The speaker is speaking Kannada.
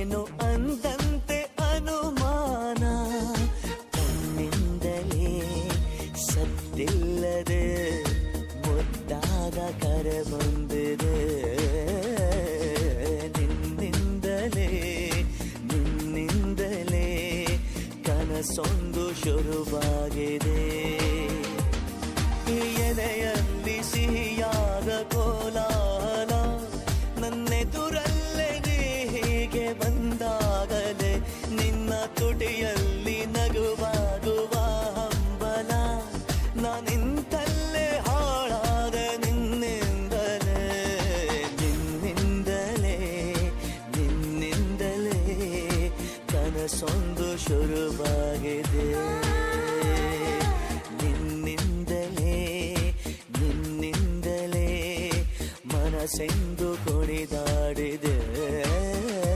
ಏನು ಅಂದಂತೆ ಅನುಮಾನ, ಕಣ್ಣಿಂದಲೇ ಸದ್ದಿಲ್ಲದೆ ಮುದ್ದಾದ ಕರೆ ಬಂದಿದೆ. ನಿನ್ನಿಂದಲೇ ಕನಸೊಂದು ಶುರುವಾಗಿದೆ. ಎದೆಯಲ್ಲಿ ಸಿಹಿಯಾದ ಕೋಲಾಹಲ, ನನ್ನೆದುರಲ್ಲೇ ನೀ ಹೀಗೆ ಬಂದಾಗಲೇ ನಿನ್ನ ತುಟಿಯಲ್ಲಿ ನಗುವಾಗುವ ಹಂಬಲ. ನಾನಿಂತಲ್ಲೇ ಹಾಳಾದ ನಿನ್ನಿಂದಲೇ ಕನಸೊಂದು ಶುರುವಾಗಿದೆ. ನಿನ್ನಿಂದಲೇ ಮನಸ್ಸೆಂದು ಕುಣಿದಾಡಿದೆ.